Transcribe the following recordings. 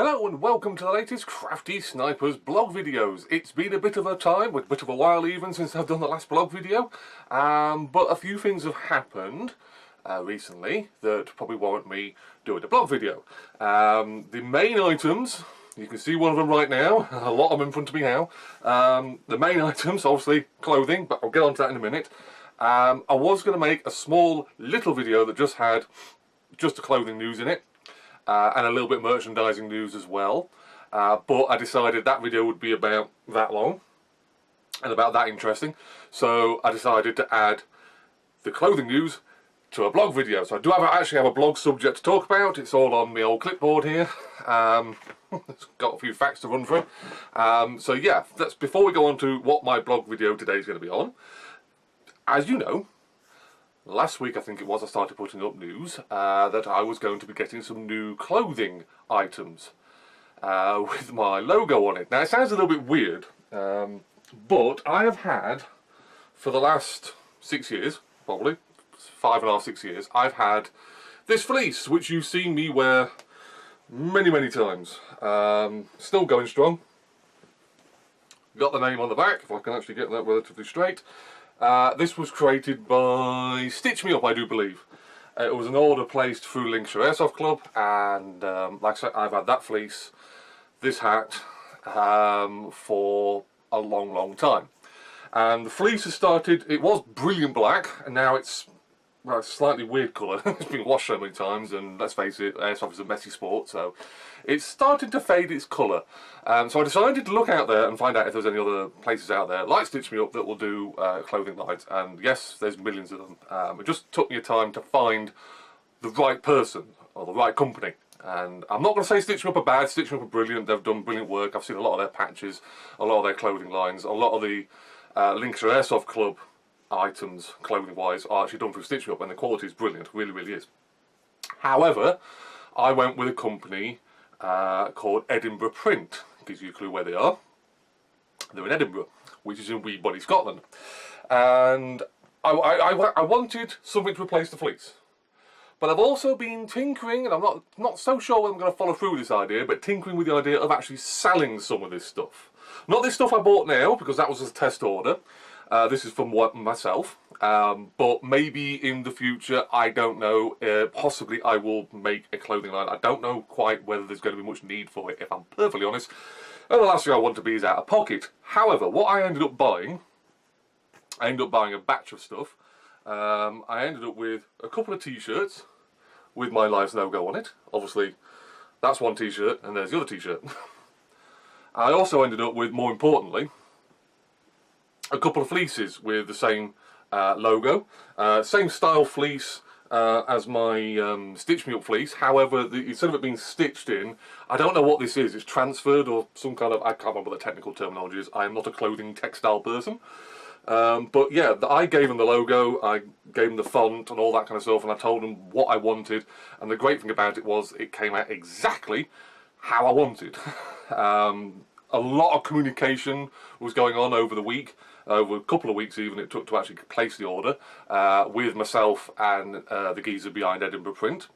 Hello and welcome to the latest Crafty Snipers blog videos. It's been a bit of a time, a bit of a while even since I've done the last blog video, but a few things have happened recently that probably warrant me doing a blog video. The main items, you can see one of them right now, a lot of them in front of me now. The main items, obviously clothing, but I'll get onto that in a minute. I was going to make a small little video that just had just the clothing news in it. And a little bit of merchandising news as well, but I decided that video would be about that long and about that interesting, so I decided to add the clothing news to a blog video. So I do actually have a blog subject to talk about. It's all on my old clipboard here. It's got a few facts to run through. So yeah, before we go on to what my blog video today is going to be on. As you know, last week, I think it was, I started putting up news that I was going to be getting some new clothing items with my logo on it. Now, it sounds a little bit weird, but I have had, for the last 6 years, probably, 5.5, 6 years, I've had this fleece, which you've seen me wear many, many times. Still going strong. Got the name on the back, if I can actually get that relatively straight. This was created by Stitch Me Up, I do believe. It was an order placed through Linkshire's Airsoft Club, and like I said, I've had that fleece, this hat, for a long, long time. And the fleece has started, it was brilliant black, and now it's, well, it's a slightly weird colour. It's been washed so many times, and let's face it, Airsoft is a messy sport, so it's started to fade its colour. So I decided to look out there and find out if there's any other places out there, like Stitch Me Up, that will do clothing lines. And yes, there's millions of them. It just took me a time to find the right person, or the right company. And I'm not going to say Stitch Me Up are bad, Stitch Me Up are brilliant, they've done brilliant work. I've seen a lot of their patches, a lot of their clothing lines, a lot of the Linkshire's Airsoft Club items, clothing-wise, are actually done through Stitch Me Up, and the quality is brilliant, really, really is. However, I went with a company called Edinburgh Print. Gives you a clue where they are. They're in Edinburgh, which is in wee buddy Scotland. And I wanted something to replace the fleece. But I've also been tinkering, and I'm not so sure whether I'm going to follow through with this idea, but tinkering with the idea of actually selling some of this stuff. Not this stuff I bought now, because that was a test order. This is from myself, but maybe in the future, I don't know, possibly I will make a clothing line. I don't know quite whether there's going to be much need for it, if I'm perfectly honest. And the last thing I want to be is out of pocket. However, what I ended up buying a batch of stuff. I ended up with a couple of t-shirts with my Lives logo on it. Obviously, that's one t-shirt, and there's the other t-shirt. I also ended up with, more importantly, a couple of fleeces with the same logo, same style fleece as my Stitch Me Up fleece. However, instead of it being stitched in, I don't know what this is. It's transferred or some kind of, I can't remember what the technical terminology is. I am not a clothing textile person. But yeah, I gave them the logo, I gave them the font and all that kind of stuff, and I told them what I wanted. And the great thing about it was it came out exactly how I wanted. A lot of communication was going on over the week. Over a couple of weeks even it took to actually place the order with myself and the geezer behind Edinburgh Print.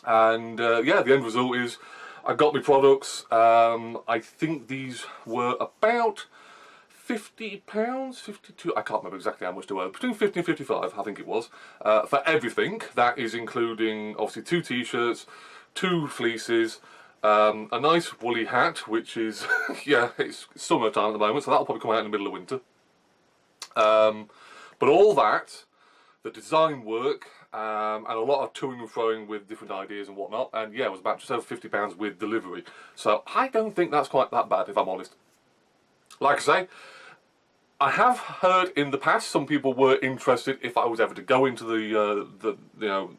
And yeah, the end result is I got my products. I think these were about £50, 52, I can't remember exactly how much they were, between 50 and 55 I think it was, for everything. That is including obviously 2 t-shirts, 2 fleeces, a nice woolly hat, which is, yeah, it's summertime at the moment, so that'll probably come out in the middle of winter. But all that, the design work, and a lot of toing and throwing with different ideas and whatnot, and yeah, it was about just over £50 with delivery. So I don't think that's quite that bad, if I'm honest. Like I say, I have heard in the past some people were interested if I was ever to go into the you know,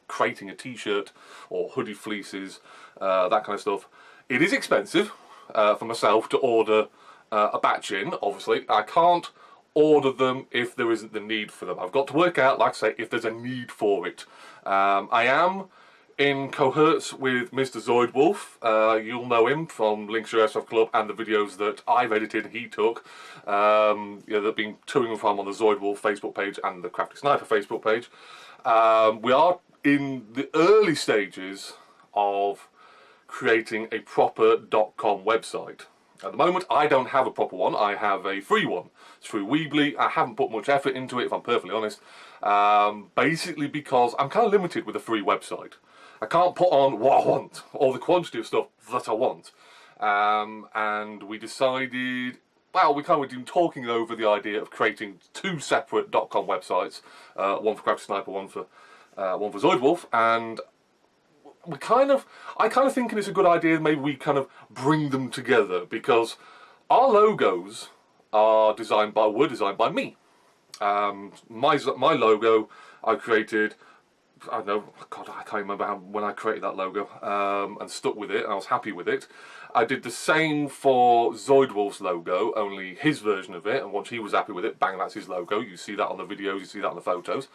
creating a t-shirt or hoodie fleeces, that kind of stuff. It is expensive for myself to order a batch in, obviously. I can't order them if there isn't the need for them. I've got to work out, like I say, if there's a need for it. I am in cohorts with Mr. Zoidwolf. You'll know him from Linkshire's Airsoft Club and the videos that I've edited he took. Yeah, they've been toing and from on the Zoidwolf Facebook page and the CraftySniper Facebook page. We are in the early stages of creating a proper .com website. At the moment, I don't have a proper one. I have a free one. It's through Weebly. I haven't put much effort into it, if I'm perfectly honest. Basically because I'm kind of limited with a free website. I can't put on what I want, or the quantity of stuff that I want. And we decided, well, we kind of been talking over the idea of creating 2 separate .com websites, one for CraftySniper, one for Zoidwolf, and I kind of think it's a good idea. Maybe we kind of bring them together, because our logos were designed by me. My logo I created. I don't know, God, I can't remember when I created that logo, and stuck with it, and I was happy with it. I did the same for Zoidwolf's logo, only his version of it, and once he was happy with it, bang, that's his logo. You see that on the videos, you see that on the photos.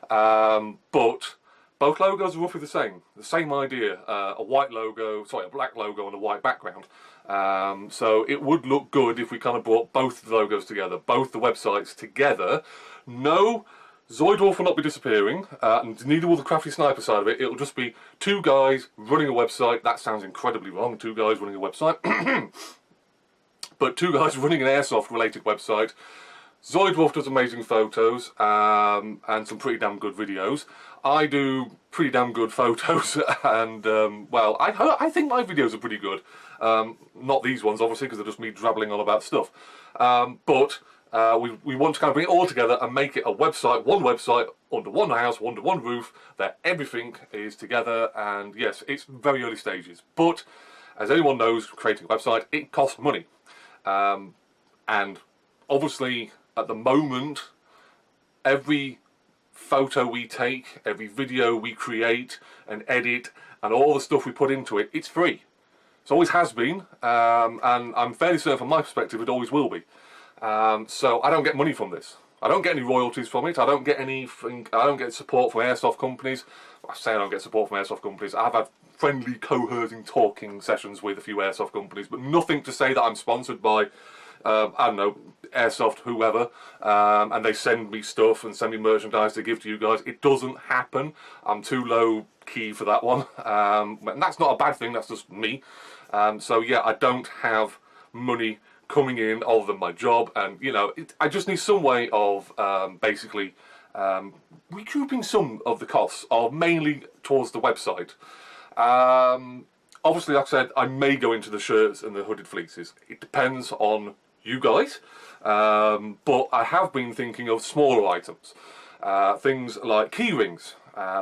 But both logos are roughly the same idea, a black logo on a white background. So it would look good if we kind of brought both the logos together, both the websites together. No, Zoidwolf will not be disappearing, and neither will the CraftySniper side of it. It'll just be 2 guys running a website. That sounds incredibly wrong, 2 guys running a website. But 2 guys running an airsoft-related website. Zoidwolf does amazing photos, and some pretty damn good videos. I do pretty damn good photos, and, well, I think my videos are pretty good. Not these ones, obviously, because they're just me drabbling on about stuff. But we want to kind of bring it all together and make it a website, one website, under one house, under one roof, that everything is together. And yes, it's very early stages. But, as anyone knows, creating a website, it costs money. And obviously, at the moment, every photo we take, every video we create and edit, and all the stuff we put into it, it's free. It always has been, and I'm fairly certain from my perspective it always will be. So I don't get money from this. I don't get any royalties from it. I don't get anything. I don't get support from airsoft companies. I say I don't get support from airsoft companies. I've had friendly, coercing, talking sessions with a few airsoft companies, but nothing to say that I'm sponsored by, I don't know, airsoft, whoever, and they send me stuff and send me merchandise to give to you guys. It doesn't happen. I'm too low key for that one, and that's not a bad thing. That's just me. So yeah, I don't have money coming in other than my job, and you know, I just need some way of basically recouping some of the costs, of mainly towards the website. Obviously, like I said, I may go into the shirts and the hooded fleeces. It depends on you guys, but I have been thinking of smaller items, things like key rings,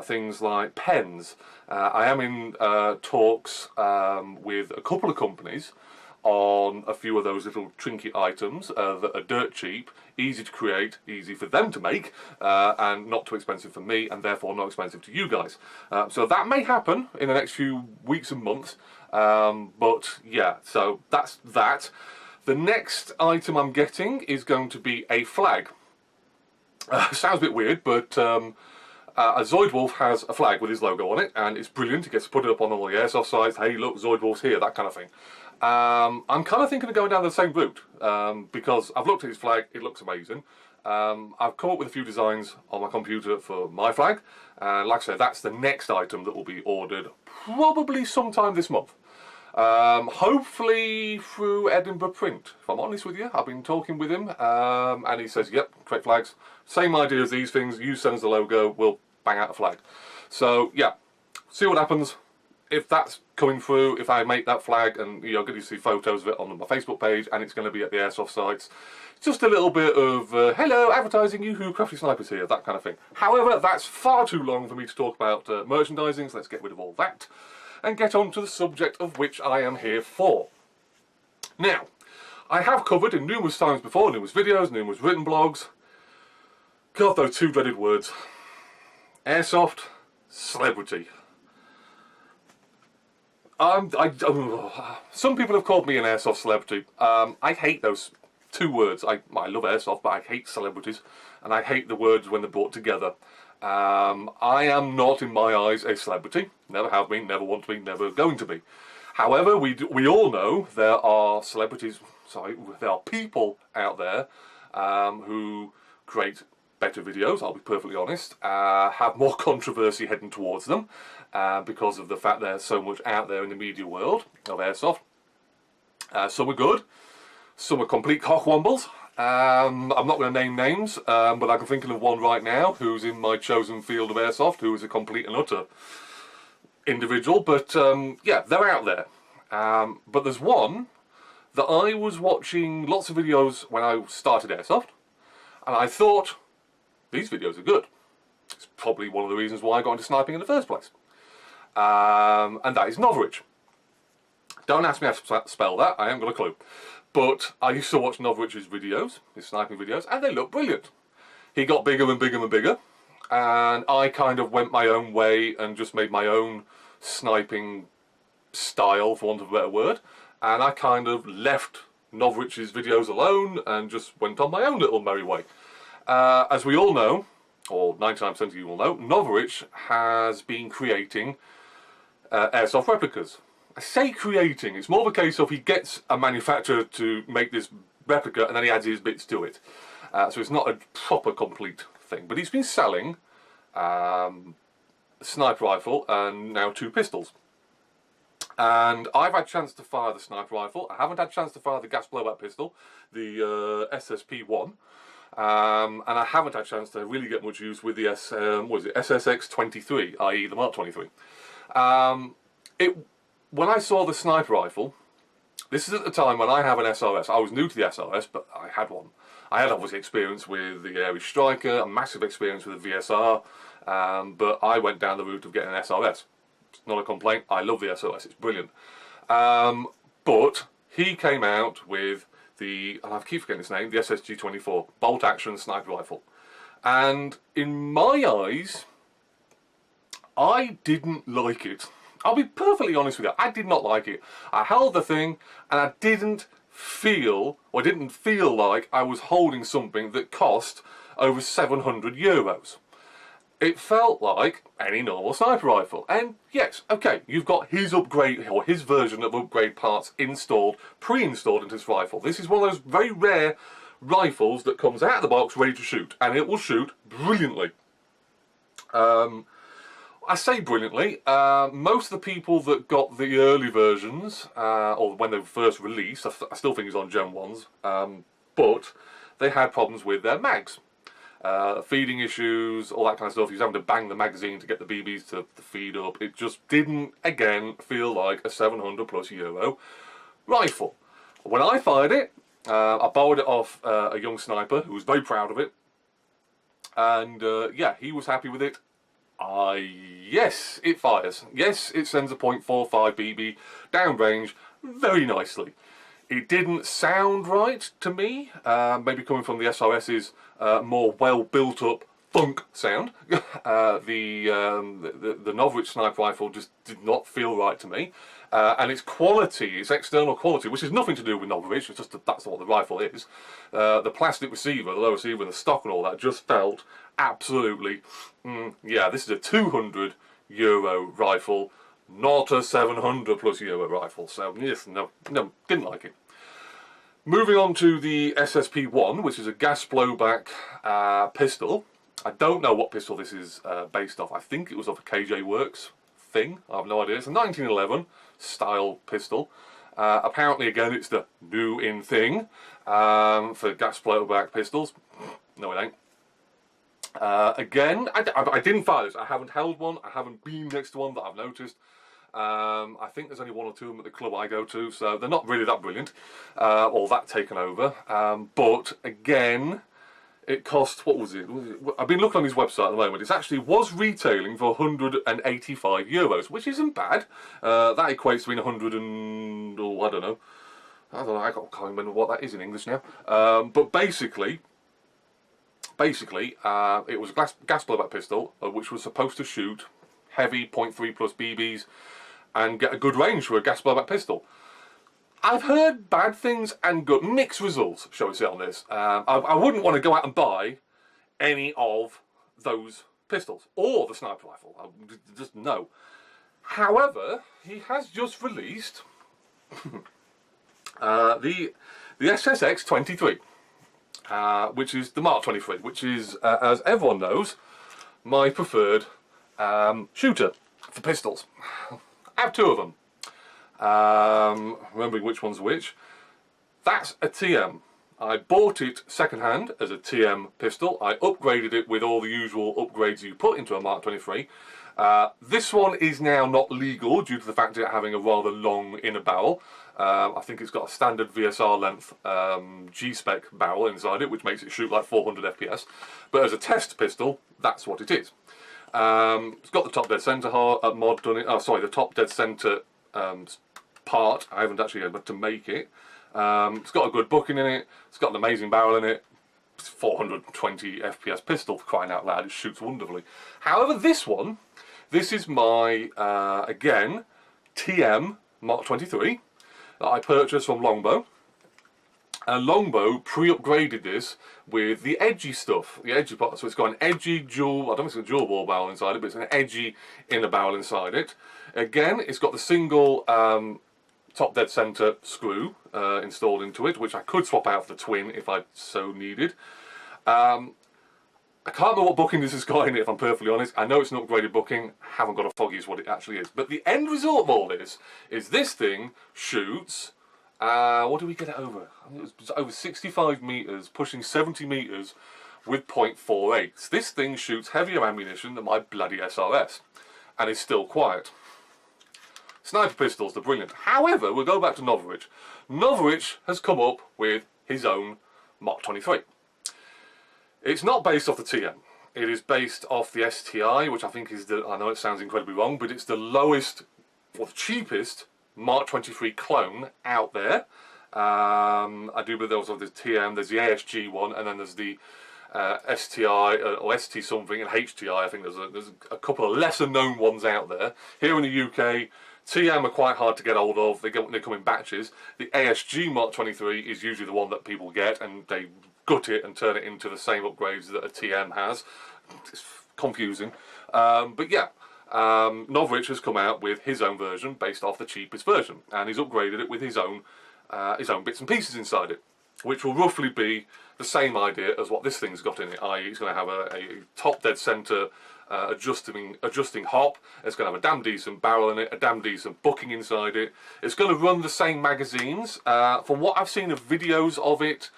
things like pens. I am in talks with a couple of companies on a few of those little trinket items that are dirt cheap, easy to create, easy for them to make, and not too expensive for me, and therefore not expensive to you guys. So that may happen in the next few weeks and months, but yeah, so that's that. The next item I'm getting is going to be a flag. Sounds a bit weird, but Zoidwolf has a flag with his logo on it, and it's brilliant. He gets to put it up on all the airsoft sites. Hey, look, Zoidwolf's here, that kind of thing. I'm kind of thinking of going down the same route, because I've looked at his flag, it looks amazing. I've come up with a few designs on my computer for my flag, and like I said, that's the next item that will be ordered probably sometime this month. Hopefully through Edinburgh Print. If I'm honest with you, I've been talking with him, and he says, yep, create flags. Same idea as these things, you send us the logo, we'll bang out a flag. So yeah, see what happens. If that's coming through, if I make that flag, and you're going to see photos of it on my Facebook page, and it's going to be at the airsoft sites, just a little bit of, hello, advertising, yoo-hoo, CraftySniper's here, that kind of thing. However, that's far too long for me to talk about merchandising, so let's get rid of all that, and get on to the subject of which I am here for. Now, I have covered in numerous times before, numerous videos, numerous written blogs, God, those 2 dreaded words, airsoft, celebrity. Some people have called me an airsoft celebrity. I hate those 2 words. I love airsoft, but I hate celebrities, and I hate the words when they're brought together. I am not, in my eyes, a celebrity. Never have been, never want to be, never going to be. However, we all know there are celebrities, there are people out there who create better videos, I'll be perfectly honest, have more controversy heading towards them because of the fact there's so much out there in the media world of airsoft. Some are good, some are complete cockwombles. I'm not going to name names, but I can think of one right now who's in my chosen field of airsoft, who is a complete and utter individual, but yeah, they're out there. But there's one that I was watching lots of videos when I started airsoft, and I thought, these videos are good. It's probably one of the reasons why I got into sniping in the first place. And that is Novrich. Don't ask me how to spell that, I haven't got a clue. But I used to watch Novrich's videos, his sniping videos, and they look brilliant. He got bigger and bigger and bigger, and I kind of went my own way and just made my own sniping style, for want of a better word. And I kind of left Novrich's videos alone and just went on my own little merry way. As we all know, or 99% of you will know, Novrich has been creating airsoft replicas. I say creating, it's more of a case of he gets a manufacturer to make this replica and then he adds his bits to it. So it's not a proper complete thing. But he's been selling a sniper rifle and now 2 pistols. And I've had a chance to fire the sniper rifle. I haven't had a chance to fire the gas blowback pistol, the SSP-1. And I haven't had a chance to really get much use with the SSX-23, i.e. the Mark 23. When I saw the sniper rifle, this is at the time when I have an SRS. I was new to the SRS, but I had one. I had obviously experience with the Aries Striker, a massive experience with the VSR, but I went down the route of getting an SRS. It's not a complaint, I love the SRS, it's brilliant. But he came out with the, and I keep forgetting his name, the SSG-24, bolt action sniper rifle. And in my eyes, I didn't like it. I'll be perfectly honest with you, I did not like it. I held the thing and I didn't feel like I was holding something that cost over 700 euros. It felt like any normal sniper rifle. And yes, okay, you've got his upgrade, or his version of upgrade parts installed, pre-installed into this rifle. This is one of those very rare rifles that comes out of the box ready to shoot, and it will shoot brilliantly. I say brilliantly, most of the people that got the early versions, or when they were first released, I still think it's on Gen 1s, but they had problems with their mags. Feeding issues, all that kind of stuff. He was having to bang the magazine to get the BBs to feed up. It just didn't, again, feel like a 700 plus euro rifle. When I fired it, I borrowed it off a young sniper who was very proud of it. And yeah, he was happy with it. Yes, it fires. Yes, it sends a .45 BB downrange very nicely. It didn't sound right to me, maybe coming from the SRS's more well built up funk sound. The Novrich sniper rifle just did not feel right to me. And its quality, its external quality, which has nothing to do with Novrich, it's just that's what the rifle is. The plastic receiver, the low receiver, the stock and all that just felt absolutely, yeah, this is a 200 euro rifle, not a 700 plus euro rifle. So yes, no, didn't like it. Moving on to the SSP-1, which is a gas blowback pistol. I don't know what pistol this is based off. I think it was off a KJ Works thing. I have no idea. It's a 1911 style pistol. Apparently, again, it's the new in thing for gas blowback pistols. No, it ain't. Again, I didn't fire this. I haven't held one. I haven't been next to one that I've noticed. I think there's only 1 or 2 of them at the club I go to, so they're not really that brilliant, or that taken over. But again, it cost, what was it? I've been looking on his website at the moment. It actually was retailing for 185 euros, which isn't bad. That equates to 100 and, oh, I don't know. I can't remember what that is in English now. But basically, it was a gas blowback pistol, which was supposed to shoot heavy .3 plus BBs and get a good range for a gas blowback pistol. I've heard bad things and good mixed results, shall we say, on this. I wouldn't want to go out and buy any of those pistols or the sniper rifle. Just no. However, he has just released the SSX-23. which is the Mark 23, which is, as everyone knows, my preferred shooter for pistols. I have 2 of them. Remembering which one's which. That's a TM. I bought it second-hand as a TM pistol. I upgraded it with all the usual upgrades you put into a Mark 23. This one is now not legal due to the fact of it having a rather long inner barrel. I think it's got a standard VSR length G-spec barrel inside it, which makes it shoot like 400 FPS. But as a test pistol, that's what it is. It's got the top dead centre mod done it. Oh, sorry, the top dead centre part. I haven't actually able to make it. It's got a good booking in it. It's got an amazing barrel in it. It's 420 FPS pistol, for crying out loud. It shoots wonderfully. However, this is my again TM Mark 23 that I purchased from Longbow. And Longbow pre-upgraded this with the edgy stuff, the edgy part. So it's got an edgy dual, I don't think it's a dual bore barrel inside it, but it's an edgy inner barrel inside it. Again, it's got the single top dead centre screw installed into it, which I could swap out for the twin if I so needed. I can't remember what booking this has got in it, if I'm perfectly honest. I know it's an upgraded booking, haven't got a foggiest what it actually is. But the end result of all this is this thing shoots, what do we get it over? I think it was over 65 metres, pushing 70 metres with .48. This thing shoots heavier ammunition than my bloody SRS, and is still quiet. Sniper pistols, they're brilliant. However, we'll go back to Novorich. Novorich has come up with his own Mark 23. It's not based off the TM. It is based off the STI, which I think is the, I know it sounds incredibly wrong, but it's the lowest, or the cheapest Mark 23 clone out there. I do believe there was the TM, there's the ASG one, and then there's the STI or ST something, and HTI. I think there's a couple of lesser known ones out there. Here in the UK, TM are quite hard to get hold of. They come in batches. The ASG Mark 23 is usually the one that people get, and they gut it and turn it into the same upgrades that a TM has. It's confusing, but yeah. Novorich has come out with his own version based off the cheapest version, and he's upgraded it with his own bits and pieces inside it, which will roughly be the same idea as what this thing's got in it, i.e. it's going to have a top dead centre adjusting hop. It's going to have a damn decent barrel in it, a damn decent booking inside it. It's going to run the same magazines. From what I've seen of videos of it,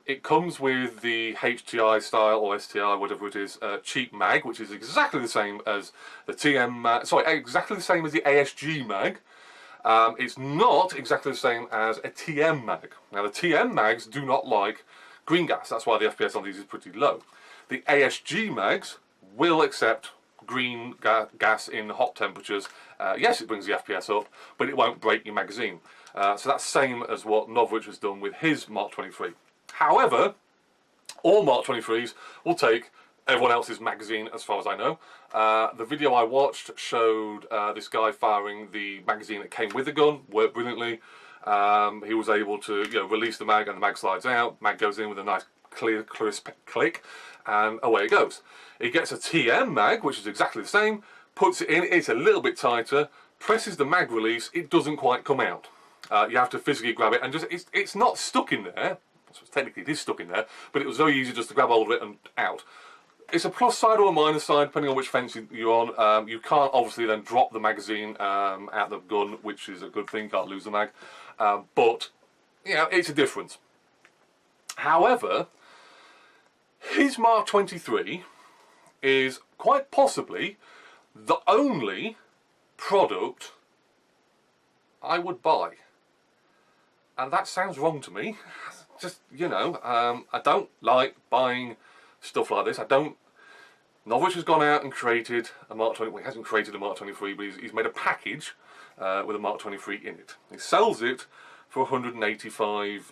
it comes with the HTI style, or STI, whatever it is, cheap mag, which is exactly the same as the TM mag, sorry, exactly the same as the ASG mag. It's not exactly the same as a TM mag. Now the TM mags do not like green gas, that's why the FPS on these is pretty low. The ASG mags will accept green gas in hot temperatures. Yes, it brings the FPS up, but it won't break your magazine. So that's same as what Novorich has done with his Mark 23. However, all Mark 23s will take everyone else's magazine, as far as I know. The video I watched showed this guy firing the magazine that came with the gun, worked brilliantly. He was able to release the mag, and the mag slides out. Mag goes in with a nice clear, crisp click, and away it goes. It gets a TM mag, which is exactly the same, puts it in, it's a little bit tighter, presses the mag release, it doesn't quite come out. You have to physically grab it, and it's not stuck in there. Technically it is stuck in there, but it was very easy just to grab hold of it and out. It's a plus side or a minus side, depending on which fence you're on. You can't obviously then drop the magazine out the gun, which is a good thing, can't lose the mag. But, it's a difference. However, his Mark 23 is quite possibly the only product I would buy. And that sounds wrong to me. Just, I don't like buying stuff like this. Novorich has gone out and created a Mark 23. Well, he hasn't created a Mark 23, but he's made a package with a Mark 23 in it. He sells it for 135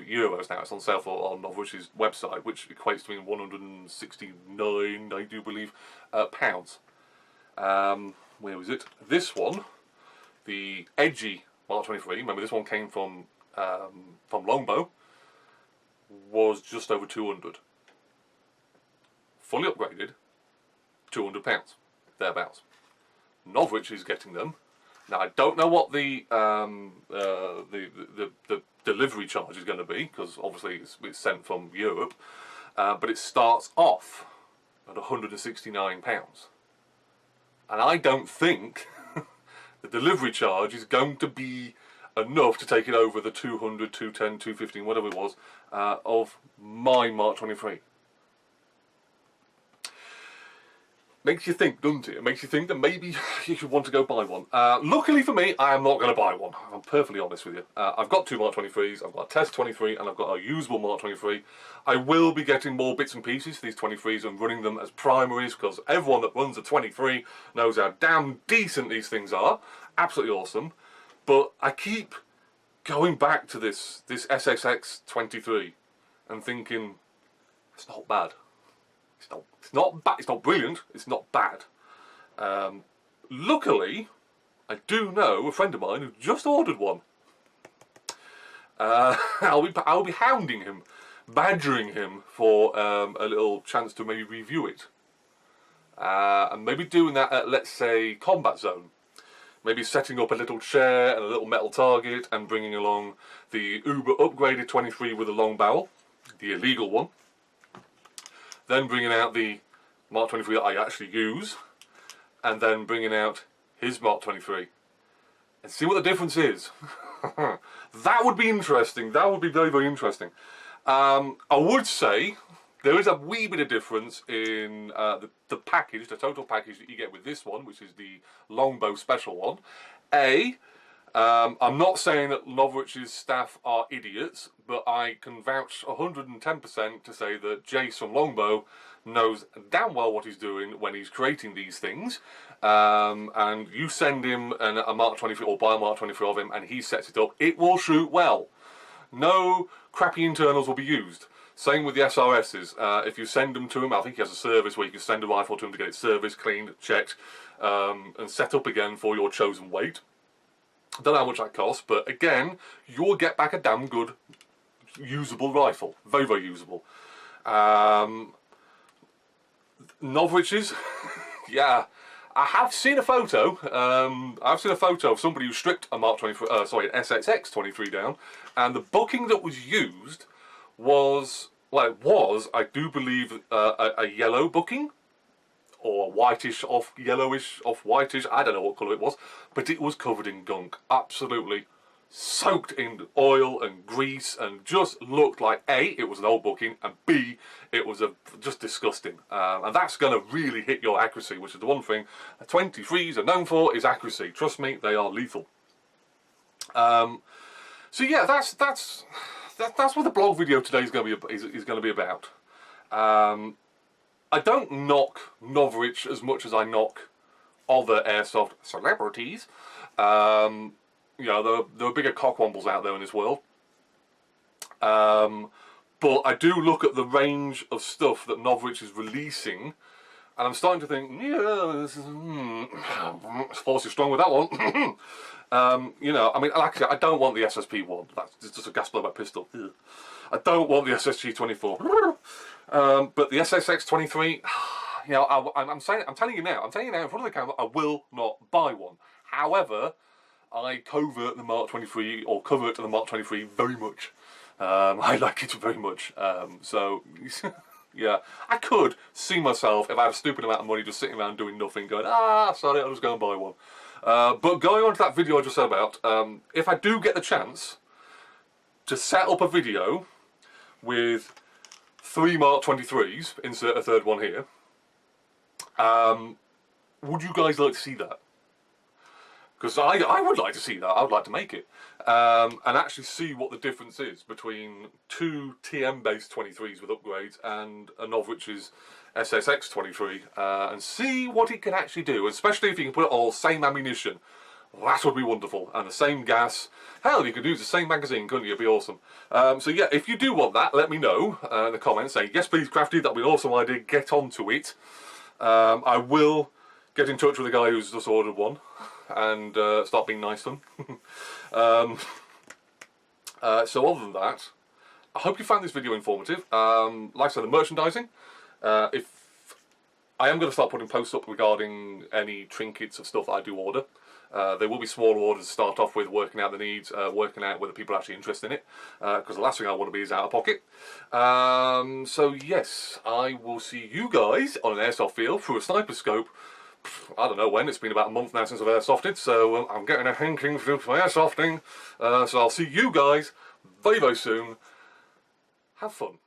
euros now. It's on sale on Novorich's website, which equates to 169, I do believe, pounds. Where was it? This one, the edgy Mark 23. Remember, this one came from Longbow. Was just over 200. Fully upgraded, £200, thereabouts. Novorich is getting them Now I don't know what the delivery charge is going to be, because obviously it's sent from Europe, but it starts off at £169, and I don't think the delivery charge is going to be enough to take it over the 200, 210, 215, whatever it was, of my Mark 23. Makes you think, doesn't it? It makes you think that maybe you should want to go buy one. Luckily for me, I am not going to buy one. I'm perfectly honest with you. I've got 2 Mark 23s, I've got a test 23, and I've got a usable Mark 23. I will be getting more bits and pieces for these 23s and running them as primaries, because everyone that runs a 23 knows how damn decent these things are. Absolutely awesome. But I keep going back to this SSX 23 and thinking, it's not bad. It's not bad. It's not brilliant. It's not bad. Luckily, I do know a friend of mine who just ordered one. I'll be hounding him, badgering him for a little chance to maybe review it, and maybe doing that at, let's say, Combat Zone. Maybe setting up a little chair and a little metal target and bringing along the uber upgraded 23 with a long barrel, the illegal one. Then bringing out the Mark 23 that I actually use, and then bringing out his Mark 23 and see what the difference is. That would be interesting. That would be very, very interesting. I would say there is a wee bit of difference in the package, the total package that you get with this one, which is the longbow special one. I'm not saying that Novrich's staff are idiots, but I can vouch 110% to say that Jace from Longbow knows damn well what he's doing when he's creating these things. And you send him a Mark 23 or buy a Mark 23 of him and he sets it up, it will shoot well. No crappy internals will be used. Same with the SRSs. If you send them to him, I think he has a service where you can send a rifle to him to get it serviced, cleaned, checked, and set up again for your chosen weight. Don't know how much that costs, but again, you'll get back a damn good, usable rifle. Very, very usable. Novrich's, yeah. I have seen a photo. I've seen a photo of somebody who stripped a Mark 23, an SXX 23 down, and the booking that was used was, well, it was, I do believe, a yellow booking, or whitish, off yellowish, off whitish. I don't know what colour it was, but it was covered in gunk, absolutely soaked in oil and grease, and just looked like A, it was an old booking, and B, it was just disgusting. And that's going to really hit your accuracy, which is the one thing 23s are known for, is accuracy. Trust me, they are lethal. So yeah, that's what the blog video today is going to be about. I don't knock Novrich as much as I knock other airsoft celebrities. You know, there are bigger cockwombles out there in this world. But I do look at the range of stuff that Novrich is releasing, and I'm starting to think, yeah, this is, force is strong with that one. You know, I mean, like I said, I don't want the SSP one. That's just a gas blowback pistol. I don't want the SSG 24. But the SSX 23, you know, I'm telling you now in front of the camera, I will not buy one. However, I covert the Mark 23, or covert the Mark 23 very much. I like it very much. So, yeah, I could see myself, if I had a stupid amount of money, just sitting around doing nothing, going, sorry, I'll just go and buy one. But going on to that video I just said about, if I do get the chance to set up a video with 3 Mark 23s, insert a third one here, would you guys like to see that? Because I would like to see that. I would like to make it. And actually see what the difference is between 2 TM-based 23s with upgrades and a Novrich's SSX 23, and see what it can actually do, especially if you can put it all same ammunition. That would be wonderful. And the same gas. Hell, you could use the same magazine, couldn't you? It'd be awesome. So yeah, if you do want that, let me know in the comments. Say, yes please Crafty, that'd be an awesome idea, get onto it. I will get in touch with the guy who's just ordered one and start being nice to them. So other than that, I hope you found this video informative. Like I said, the merchandising, if I am going to start putting posts up regarding any trinkets of stuff that I do order. There will be smaller orders to start off with, working out the needs, working out whether people are actually interested in it, because the last thing I want to be is out of pocket. So yes, I will see you guys on an airsoft field through a sniper scope. I don't know when, it's been about a month now since I've airsofted, so I'm getting a hankering for airsofting. So I'll see you guys very, very soon. Have fun.